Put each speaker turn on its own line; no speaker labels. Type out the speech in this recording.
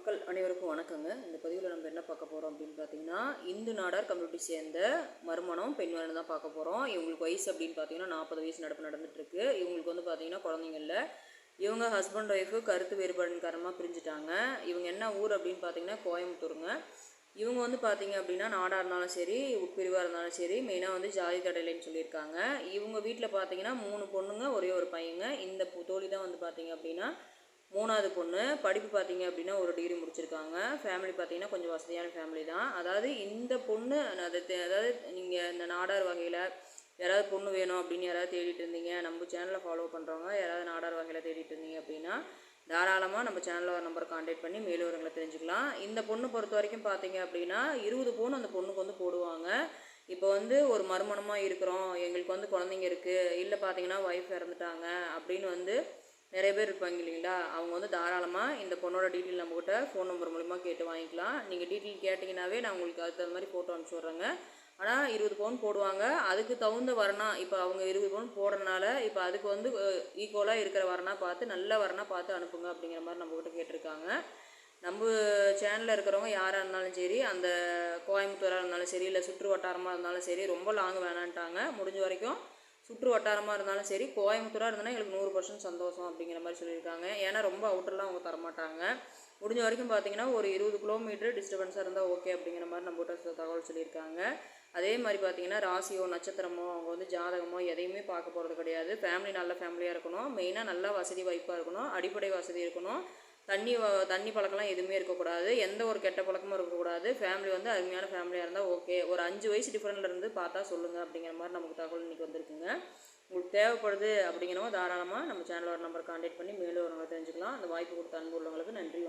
மக்கள் அனைவருக்கும் வணக்கங்க. இந்த பதிவில் நம்ம என்ன பார்க்க போகிறோம் அப்படின்னு பார்த்தீங்கன்னா, இந்து நாடார் கம்யூனிட்டி சேர்ந்த மறுமணம் பெண் வரன் தான் பார்க்க போகிறோம். இவங்களுக்கு வயசு அப்படின்னு பார்த்தீங்கன்னா 40 வயசு நடந்துட்டுருக்கு. இவங்களுக்கு வந்து பார்த்தீங்கன்னா குழந்தைங்க இல்லை. இவங்க ஹஸ்பண்ட் ஒய்ஃபு கருத்து வேறுபாடின் காரணமாக பிரிஞ்சுட்டாங்க. இவங்க என்ன ஊர் அப்படின்னு பார்த்தீங்கன்னா கோயம்புத்தூருங்க. இவங்க வந்து பார்த்தீங்க அப்படின்னா நாடாக இருந்தாலும் சரி, உட்பிரிவாக இருந்தாலும் சரி, மெயினாக வந்து ஜாதி தடையிலைன்னு சொல்லியிருக்காங்க. இவங்க வீட்டில் பார்த்தீங்கன்னா 3 பொண்ணுங்க, ஒரே ஒரு பையங்க. இந்த தோழி தான் வந்து பார்த்தீங்க அப்படின்னா 3வது பொண்ணு. படிப்பு பார்த்தீங்க அப்படின்னா ஒரு டிகிரி முடிச்சிருக்காங்க. ஃபேமிலி பார்த்தீங்கன்னா கொஞ்சம் வசதியான ஃபேமிலி தான். அதாவது இந்த பொண்ணு அதாவது நீங்கள் இந்த நாடார் வகையில் யாராவது பொண்ணு வேணும் அப்படின்னு யாராவது தேடிட்டு இருந்தீங்க, நம்ம சேனலை ஃபாலோ பண்ணுறவங்க யாராவது நாடார் வகையில் தேடிட்டு இருந்தீங்க அப்படின்னா தாராளமாக நம்ம சேனலில் ஒரு நம்பர் கான்டாக்ட் பண்ணி மேலும் விவரங்களை தெரிஞ்சுக்கலாம். இந்த பொண்ணு பொறுத்த வரைக்கும் பார்த்தீங்க அப்படின்னா 20 பவுன் அந்த பொண்ணுக்கு வந்து போடுவாங்க. இப்போ வந்து ஒரு மறுமணமாக இருக்கிறோம், எங்களுக்கு வந்து குழந்தைங்க இருக்குது, இல்லை பார்த்தீங்கன்னா ஒய்ஃப் இறந்துட்டாங்க அப்படின்னு வந்து நிறைய பேர் இருப்பாங்க இல்லைங்களா. அவங்க வந்து தாராளமாக இந்த பொண்ணோட டீட்டெயில் நம்மக்கிட்ட ஃபோன் நம்பர் மூலிமா கேட்டு வாங்கிக்கலாம். நீங்கள் டீட்டெயில் கேட்டிங்கனாவே நான் உங்களுக்கு அதுக்கு தகுந்த மாதிரி ஃபோட்டோ அனுப்பிச்சி விட்றேங்க. ஆனால் 20 பவுன் போடுவாங்க. அதுக்கு தகுந்த வரணா இப்போ அவங்க 20 பவுன் போடுறதுனால இப்போ அதுக்கு வந்து ஈக்குவலாக இருக்கிற வரனா பார்த்து நல்ல வரனா பார்த்து அனுப்புங்க அப்படிங்கிற மாதிரி நம்மக்கிட்ட கேட்டிருக்காங்க. நம்ம சேனலில் இருக்கிறவங்க யாராக இருந்தாலும் சரி, அந்த கோயம்புத்தூராக இருந்தாலும் சரி, இல்லை சுற்று வட்டாரமாக இருந்தாலும் சரி, ரொம்ப லாங் வேணான்ட்டாங்க. முடிஞ்ச வரைக்கும் சுற்று வட்டாரமாக இருந்தாலும் சரி, கோயம்புத்தூராக இருந்தோன்னா எங்களுக்கு 100% சந்தோஷம் அப்படிங்கிற மாதிரி சொல்லியிருக்காங்க. ஏன்னா ரொம்ப அவுட்டர்லாம் அவங்க தரமாட்டாங்க. முடிஞ்ச வரைக்கும் பார்த்தீங்கன்னா ஒரு 20 கிலோமீட்டர் டிஸ்டர்பன்ஸாக இருந்தால் ஓகே அப்படிங்கிற மாதிரி நம்மகிட்ட தகவல் சொல்லியிருக்காங்க. அதே மாதிரி பார்த்தீங்கன்னா ராசியோ நட்சத்திரமோ அவங்க வந்து ஜாதகமோ எதையுமே பார்க்க போகிறது கிடையாது. ஃபேமிலி நல்ல ஃபேமிலியாக இருக்கணும், மெயினாக நல்லா வசதி வாய்ப்பாக இருக்கணும், அடிப்படை வசதி இருக்கணும், தண்ணி பழக்கம்லாம் எதுவுமே இருக்கக்கூடாது, எந்த ஒரு கெட்ட பழக்கமும் இருக்கக்கூடாது. ஃபேமிலி வந்து அருமையான ஃபேமிலியாக இருந்தால் ஓகே. ஒரு 5 வயசு டிஃப்ரெண்ட்டில் இருந்து பார்த்தா சொல்லுங்கள் அப்படிங்கிற மாதிரி நமக்கு தகவல் இன்றைக்கி வந்திருக்குங்க. உங்களுக்கு தேவைப்படுது அப்படிங்கிறவங்க தாராளமாக நம்ம சேனலோட நம்பர் கான்டாக்ட் பண்ணி மேலும் ஒரு தெரிஞ்சுக்கலாம். அந்த வாய்ப்பு கொடுத்த அன்பு உள்ளவங்களுக்கு நன்றி.